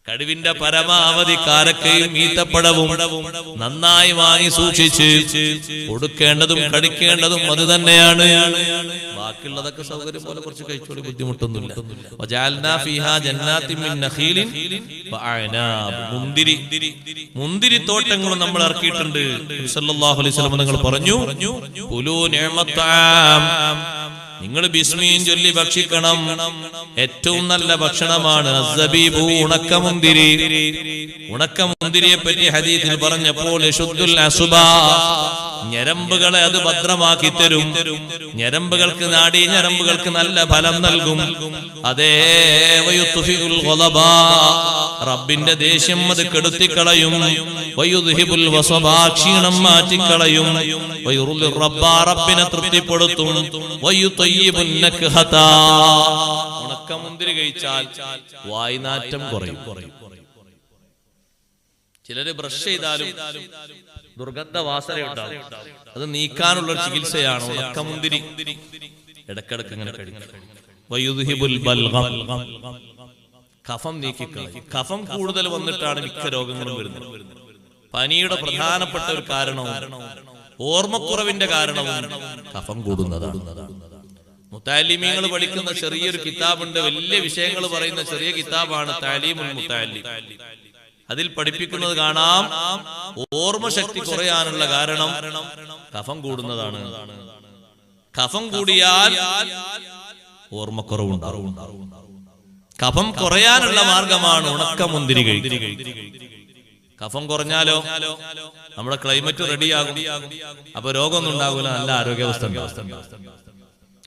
കഴിവിന്റെ പരമാവധി കാരക്കയും ഈത്തപ്പഴവും നന്നായി വാങ്ങി സൂക്ഷിച്ച് കൊടുക്കേണ്ടതും കടിക്കേണ്ടതും അത് തന്നെയാണ്. ബാക്കിയുള്ളതൊക്കെ സൗകര്യം പോലെ കുറച്ച് കഴിച്ചോളി, ബുദ്ധിമുട്ടൊന്നുമില്ല. മുന്തിരി തോട്ടങ്ങളും നമ്മൾ ഇറക്കിയിട്ടുണ്ട്. സല്ലല്ലാഹു അലൈഹി വസല്ലം നിങ്ങൾ പറഞ്ഞു, നിങ്ങൾ ബിസ്മീൻ ചൊല്ലി ഭക്ഷിക്കണം. ഏറ്റവും നല്ല ഭക്ഷണമാണ് അസ്സബീബു, ഉണക്കമുന്തിരി. ഉണക്കമുന്തിരിയെ പറ്റി ഹദീസിൽ പറഞ്ഞപ്പോൾ യശുദ്ദുൽ അസുബാ, ഞരമ്പുകളെ അത് ഭദ്രമാക്കി തരും. ഞരമ്പുകൾക്ക്, നാഡീ ഞരമ്പുകൾക്ക് നല്ല ഫലം നൽകും. അതേ വയുത്ഫിഉൽ ഗളബാ, റബ്ബിന്റെ ദേഷ്യം അത് കെടുത്തിക്കളയും. വയുദ്ഹിബുൽ വസബാ, ക്ഷീണം മാറ്റിക്കളയും. വയുറുലിർ റബ്ബാ, റബ്ബിനെ തൃപ്തിപ്പെടുത്തും. വയുതയ്യിബുൻ നക്ഹതാ, ഉണക്കമുന്തിരി കഴിച്ചാൽ വായ്നാറ്റം കുറയും. ചിലര് ബ്രഷ് ചെയ്താലും ദുർഗന്ധ വാസനയുണ്ടാവും. അത് നീക്കാനുള്ള ചികിത്സയാണ് ഉണക്കമുന്തിരി. ഇടക്കിടക്ക് ഇങ്ങനെ കഴിക്കും. വയുദ്ഹിബുൽ ബൽഗം, കഫം നീക്കിക്കളയും. കഫം കൂടുതൽ വന്നിട്ടാണ് മിക്ക രോഗങ്ങളും വരുന്നത്. പനിയുടെ പ്രധാനപ്പെട്ട ഒരു കാരണവും ഓർമ്മക്കുറവിന്റെ കാരണവും കഫം കൂടുന്നതാണ്. മുതഅല്ലിമീങ്ങൾ പഠിക്കുന്ന ചെറിയൊരു കിതാബുണ്ട്, വലിയ വിഷയങ്ങൾ പറയുന്ന ചെറിയ കിതാബാണ് തഅലീമുൽ മുതഅല്ലിം. അതിൽ പഠിപ്പിക്കുന്നത് കാണാം, ഓർമ്മശക്തി കുറയാനുള്ള കാരണം കഫം കൂടുന്നതാണ്. കഫം കൂടിയാൽ ഓർമ്മക്കുറവുണ്ടാവും. കഫം കുറയാനുള്ള മാർഗമാണ് ഉണക്കമുന്തിരി കഴിക്കുക. കഫം കുറഞ്ഞാലോ നമ്മുടെ ക്ലൈമറ്റ് റെഡിയാകും. അപ്പൊ രോഗമൊന്നും ഉണ്ടാകില്ല, നല്ല ആരോഗ്യാവസ്ഥ ഉണ്ടാവും.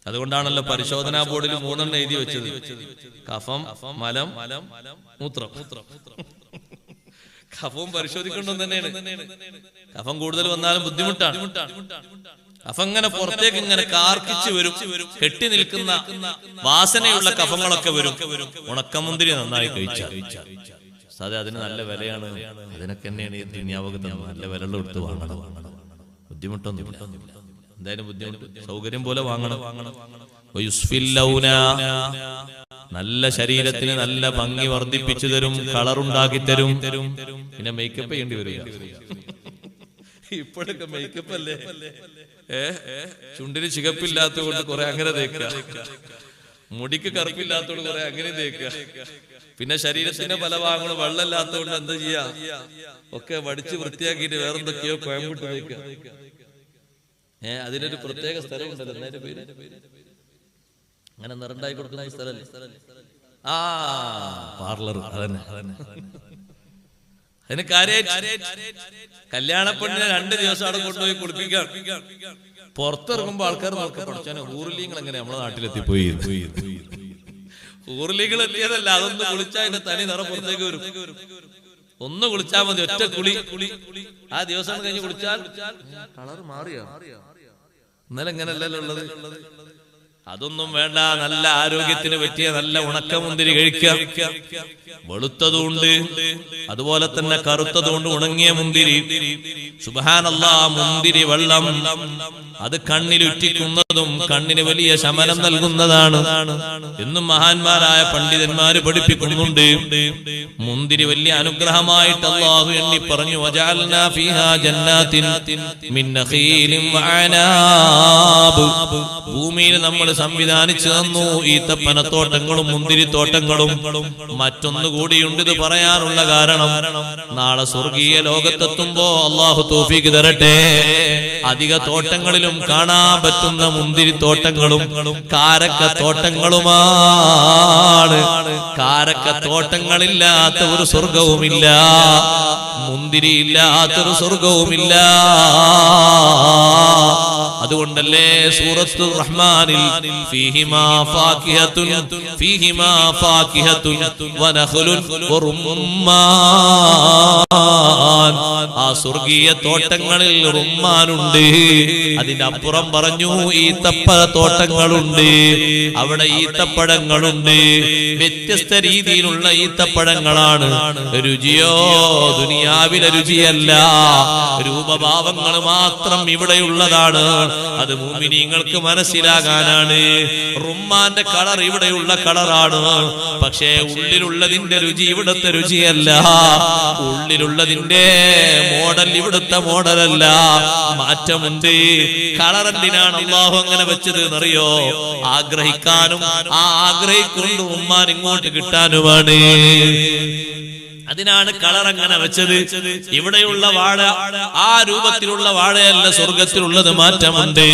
അതുകൊണ്ടാണല്ലോ പരിശോധനാ ബോർഡിൽ 3 എഴുതി വെച്ചത്: കഫം, മലം, മൂത്രം. കഫവും പരിശോധിക്കേണ്ടത് തന്നെയാണ്. കഫം കൂടുതൽ വന്നാലും ബുദ്ധിമുട്ടാണ്. കഫം ഇങ്ങനെ പുറത്തേക്ക് ഇങ്ങനെ കാർക്കിച്ച് വരും. കെട്ടി നിൽക്കുന്ന വാസനയുള്ള കഫങ്ങളൊക്കെ വരും. ഉണക്കമുന്തിരി നന്നായി കഴിച്ചാൽ സാധേ അതിന് നല്ല വിലയാണ്. അതിനൊക്കെ തന്നെയാണ് ഈ ദുനിയാവകത്ത് നല്ല വിലകൾ എടുത്ത് വാങ്ങണം. ബുദ്ധിമുട്ടൊന്നുമില്ല, എന്തായാലും ബുദ്ധിമുട്ട് സൗകര്യം പോലെ വാങ്ങണം. നല്ല ശരീരത്തിന് നല്ല ഭംഗി വർദ്ധിപ്പിച്ചു തരും, കളറുണ്ടാക്കി തരും. പിന്നെ മേക്കപ്പ് ചെയ്യേണ്ടി വരിക. ഇപ്പോഴൊക്കെ മേക്കപ്പ് അല്ലേ, ചുണ്ടിന് ചികപ്പില്ലാത്തത് കൊണ്ട് കുറെ അങ്ങനെ തേക്കുക, മുടിക്ക് കറുപ്പില്ലാത്തതുകൊണ്ട് കുറെ അങ്ങനെ തേക്കുക. പിന്നെ ശരീരത്തിന്റെ പല ഭാഗങ്ങളും വെള്ളമില്ലാത്തതുകൊണ്ട് എന്താ ചെയ്യാ, ഒക്കെ വടിച്ച് വൃത്തിയാക്കിയിട്ട് വേറെന്തൊക്കെയോ കോയമ്പിട്ട് തേക്കുക. അതിനൊരു പ്രത്യേക സ്ഥലമുണ്ടല്ലോ, എന്നതിന്റെ പേര് അങ്ങനെ നിറണ്ടായി കൊടുക്കുന്ന സ്ഥലല്ലേ, പാർലർ. അതന്നെ അതിന് കാര്യമായിട്ട് കല്യാണപ്പെണ്ണിനെ 2 ദിവസം അവിടെ കൊണ്ടുപോയി കുളിപ്പിക്കാം. പുറത്തിറങ്ങുമ്പോ ആൾക്കാർ നോക്കാൻ ഊർലീങ്ങൾ എങ്ങനെ നമ്മളെ നാട്ടിലെത്തിപ്പോയി. ഊർലികൾ എത്തിയതല്ല, അതൊന്ന് കുളിച്ചാൽ അതിന്റെ തനി നിറം പുറത്തേക്ക് വരും. ഒന്ന് കുളിച്ചാൽ മതി, ഒറ്റ കുളി. ആ ദിവസം കഴിഞ്ഞ് കുളിച്ചാൽ കളർ മാറിയോ? ഇന്നലെ എങ്ങനെയല്ലല്ലോ ഉള്ളത്. അതൊന്നും വേണ്ട, നല്ല ആരോഗ്യത്തിന് പറ്റിയ നല്ല ഉണക്കമുന്തിരി കഴിക്കുക. വെളുത്തതുണ്ട്, അതുപോലെ തന്നെ കറുത്തതുകൊണ്ട് ഉണങ്ങിയ മുന്തിരി. സുബ്ഹാനല്ലാഹ്, മുന്തിരി വെള്ളം അത് കണ്ണിലുറ്റിക്കുന്നതും കണ്ണിന് വലിയ ശമനം നൽകുന്നതാണ് എന്നും മഹാന്മാരായ പണ്ഡിതന്മാര് പഠിപ്പിക്കുന്നുണ്ട്. മുന്തിരി വലിയ അനുഗ്രഹമായിട്ട് അല്ലാഹു എണ്ണി പറഞ്ഞു: വജഅൽനാ ഫീഹാ ജന്നാത്തിൻ മിൻ നഖീലിൻ വഅനാബ്. ഭൂമിയിൽ നമ്മൾ സംവിധാനിച്ചു തന്നു ഈത്തപ്പനത്തോട്ടങ്ങളും മുന്തിരിത്തോട്ടങ്ങളും. മറ്റൊന്നു കൂടിയുണ്ട് ഇത് പറയാനുള്ള കാരണം, നാളെ സ്വർഗീയ ലോകത്തെത്തുമ്പോ അല്ലാഹു തൗഫീഖ് തരട്ടെ, അധിക തോട്ടങ്ങളിലും കാണാൻ പറ്റുന്ന മുന്തിരിത്തോട്ടങ്ങളും കാരക്കത്തോട്ടങ്ങളുമാണ്. കാരക്കത്തോട്ടങ്ങളില്ലാത്ത ഒരു സ്വർഗവുമില്ല, മുന്തിരി ഇല്ലാത്തൊരു സ്വർഗവുമില്ല. അതുകൊണ്ടല്ലേ സൂറത്തുർ റഹ്മാനിൽ ഫീഹിമാ ഫാകിഹത്തുൻ വനഖ്ലുൻ വറുമ്മാൻ ആ സ്വർഗീയ തോട്ടങ്ങളിൽ റുമ്മാനുണ്ട്. അതിന്റെ അപ്പുറം പറഞ്ഞു ഈത്തപ്പഴ തോട്ടങ്ങളുണ്ട്, അവിടെ ഈത്തപ്പഴങ്ങളുണ്ട്. വ്യത്യസ്ത രീതിയിലുള്ള ഈത്തപ്പഴങ്ങളാണ്. രുചിയോ ദുനിയാവിലെ രുചിയല്ല, രൂപഭാവങ്ങൾ മാത്രം ഇവിടെയുള്ളതാണ്. അത് മുഅ്മിനീങ്ങൾക്ക് മനസ്സിലാകാനാണ്. റുമ്മാന്റെ കളർ ഇവിടെയുള്ള കളറാണ്, പക്ഷേ ഉള്ളിലുള്ളതിന്റെ രുചി ഇവിടുത്തെ രുചിയല്ല. ഉള്ളിലുള്ളതിന്റെ മോഡൽ ഇവിടുത്തെ മോഡലല്ല, മാറ്റമുണ്ട്. കളർ എന്തിനാണ് അല്ലാഹു അങ്ങനെ വെച്ചത് എന്നറിയോ? ആഗ്രഹിക്കാനും ആ ആഗ്രഹിക്കൊണ്ട് ഉമ്മാൻ ഇങ്ങോട്ട് കിട്ടാനുമാണ്. അതിനാണ് കളർ അങ്ങനെ വെച്ചത്. ഇവിടെയുള്ള വാഴ ആ രൂപത്തിലുള്ള വാഴയല്ല, സ്വർഗത്തിലുള്ളത് മാറ്റമുണ്ട്.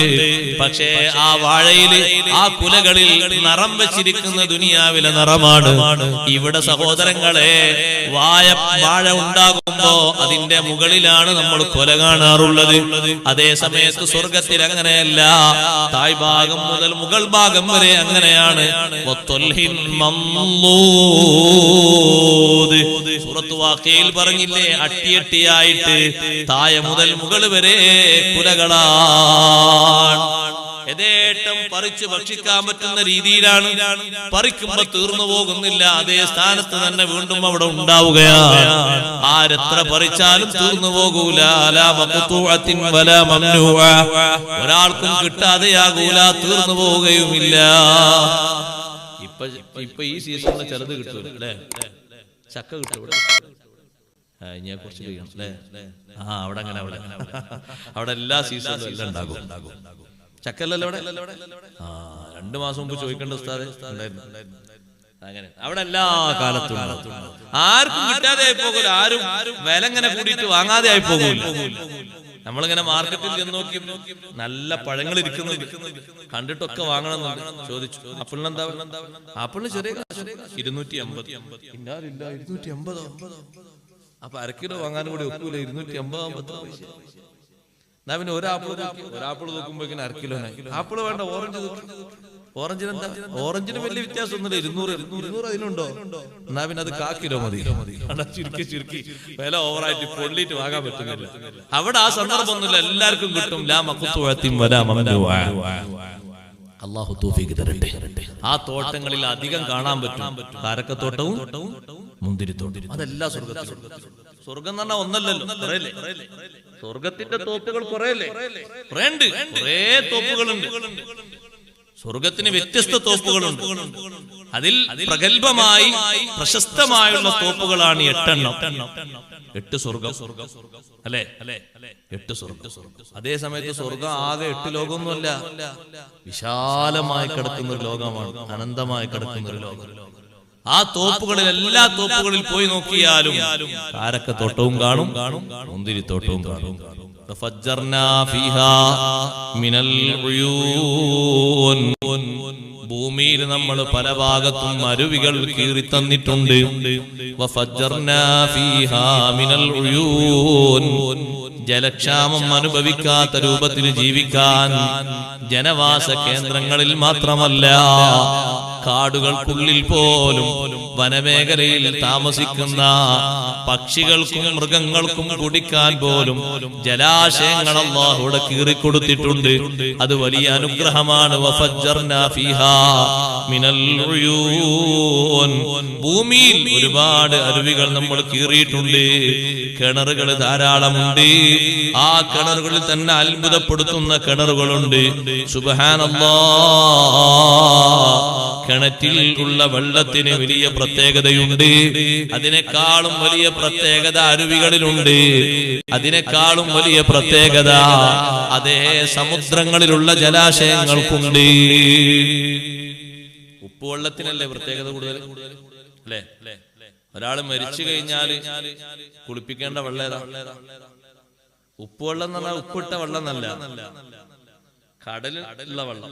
പക്ഷേ ആ വാഴയിൽ ആ കുലകളിൽ നിറം വെച്ചിരിക്കുന്ന ദുനിയാവിലെ നിറമാണ്. ഇവിടെ സഹോദരങ്ങളെ വാഴ ഉണ്ടാകുമ്പോ അതിന്റെ മുകളിലാണ് നമ്മൾ കൊല കാണാറുള്ളത്. അതേ സമയത്ത് സ്വർഗത്തിൽ അങ്ങനെയല്ല. താഴ്ഭാഗം മുതൽ മുകൾ ഭാഗം വരെ അങ്ങനെയാണ്. സൂറത്ത് വാഖിയയിൽ പറഞ്ഞില്ലേ, അട്ടിയട്ടിയായിട്ട് താഴെ മുതൽ മുകൾ വരെ കുലകളാണ്. യഥേഷ്ടം പറിച്ച് ഭക്ഷിക്കാൻ പറ്റുന്ന രീതിയിലാണ്. പറിക്കുമ്പോ തീർന്നു പോകുന്നില്ല, അതേ സ്ഥാനത്ത് തന്നെ വീണ്ടും അവിടെ ഉണ്ടാവുകയാണ്. ആരെത്ര പറിച്ചാലും തീർന്നു പോകൂല. ഒരാൾക്കും കിട്ടാതെയാകൂല, തീർന്നു പോവുകയുമില്ല. ഇപ്പൊ ഈ സീസണിൽ ചിലത് കിട്ടൂല അല്ലേ? ചക്ക കിട്ടും ഞാൻ കുറച്ച് കഴിയണം അല്ലേ? അവിടെ അങ്ങനെ അവിടെ എല്ലാ സീസണിലും എല്ലാം ഉണ്ടാകും. ചക്കല്ലല്ലോ അവിടെ? 2 മാസം മുമ്പ് ചോദിക്കേണ്ട ഉസ്താദേ ഉണ്ടായിരുന്നു. അങ്ങനെ അവിടെ എല്ലാ കാലത്തും ആർക്കും കിട്ടാതെ ആയി പോകൂല. ആരും വില ഇങ്ങനെ കൂടിയിട്ട് വാങ്ങാതെ ആയി പോകൂല. നമ്മളിങ്ങനെ മാർക്കറ്റിൽ ചെന്ന് നോക്കി നല്ല പഴങ്ങൾ ഇരിക്കുന്നത് കണ്ടിട്ടൊക്കെ വാങ്ങണം ചോദിച്ചു. ആപ്പിളിനെന്താ? ആപ്പിളിന് ചെറിയ 250. 250. അപ്പൊ 1 കിലോ വാങ്ങാനും കൂടി ഒക്കൂല. 250 പൈസ. എന്നാ പിന്നെ ഒരാപ്പിൾ നോക്കുമ്പോ 1 കിലോ ആപ്പിൾ വേണ്ട. ഓറഞ്ചിനെന്താ? ഓറഞ്ചിന് വലിയ വ്യത്യാസമൊന്നുമില്ല. 200 അതിനുണ്ടോ? എന്നാ പിന്നെ അത് 1/4 കിലോ മതി. ചുരുക്കി വില ഓവറായിട്ട് പൊള്ളിയിട്ട് വാങ്ങാൻ പറ്റുന്നില്ല. അവിടെ ആ സന്ദർഭമൊന്നുമില്ല, എല്ലാവർക്കും കിട്ടും. അല്ലാഹു തൗഫീഖ് തരട്ടെ. ആ തോട്ടങ്ങളിൽ അധികം കാണാൻ പറ്റും. കാരക്കത്തോട്ടവും മുന്തിരിത്തോട്ടവും, അതെല്ലാം സ്വർഗ്ഗത്തിൽ. സ്വർഗം എന്ന് പറഞ്ഞാൽ ഒന്നല്ലല്ലോ, സ്വർഗത്തിന്റെ തോപ്പുകൾ കുറേ തോപ്പുകളുണ്ട്. സ്വർഗത്തിന് വ്യത്യസ്ത തോപ്പുകളുണ്ട്. അതിൽ പ്രഗത്ഭമായി പ്രശസ്തമായുള്ള തോപ്പുകളാണ് 8 സ്വർഗം അല്ലെ? 8 സ്വർഗം. അതേ സമയത്ത് സ്വർഗം ആകെ 8 ലോകമൊന്നുമല്ല, വിശാലമായി കിടക്കുന്ന ഒരു ലോകമാണ്, അനന്തമായി കിടക്കുന്ന ഒരു ലോകം. ആ തോപ്പുകളിൽ എല്ലാ തോപ്പുകളിൽ പോയി നോക്കിയാലും കാരക്കത്തോട്ടവും കാണും, മുന്തിരിത്തോട്ടവും കാണും. ഭൂമിയിൽ നമ്മൾ പല ഭാഗത്തും അരുവികൾ കീറി തന്നിട്ടുണ്ട്. ജലക്ഷാമം അനുഭവിക്കാത്ത രൂപത്തിൽ ജീവിക്കാൻ ജനവാസ കേന്ദ്രങ്ങളിൽ മാത്രമല്ല, കാടുകൾക്കുള്ളിൽ പോലും വനമേഖലയിൽ താമസിക്കുന്ന പക്ഷികൾക്കും മൃഗങ്ങൾക്കും കുടിക്കാൻ പോലും ജലാശയങ്ങൾ അല്ലാഹു കീറിക്കൊടുത്തിട്ടുണ്ട്. അത് വലിയ അനുഗ്രഹമാണ്. ഭൂമിയിൽ ഒരുപാട് അരുവികൾ നമ്മൾ കീറിയിട്ടുണ്ട്. കിണറുകൾ ധാരാളമുണ്ട്. ആ കിണറുകളിൽ തന്നെ അത്ഭുതപ്പെടുത്തുന്ന കിണറുകളുണ്ട്. സുബ്ഹാനല്ലാഹ്. കിണറ്റിൽ ഉള്ള വെള്ളത്തിന് വലിയ പ്രത്യേകതയുണ്ട്. അതിനേക്കാളും വലിയ പ്രത്യേകത അരുവികളിലുണ്ട്. അതിനേക്കാളും വലിയ പ്രത്യേകത അതേ സമുദ്രങ്ങളിലുള്ള ജലാശയങ്ങൾക്കുണ്ട്. ഉപ്പുവെള്ളത്തിനല്ലേ പ്രത്യേകത കൂടുതൽ അല്ലേ? ഒരാൾ മരിച്ചു കഴിഞ്ഞാല് കുളിപ്പിക്കേണ്ട വെള്ളം ഏതാ? ഉപ്പുവെള്ളം എന്ന് പറഞ്ഞാൽ ഉപ്പിട്ട വെള്ളം എന്നല്ല, കടലിൽ ഉള്ള വെള്ളം.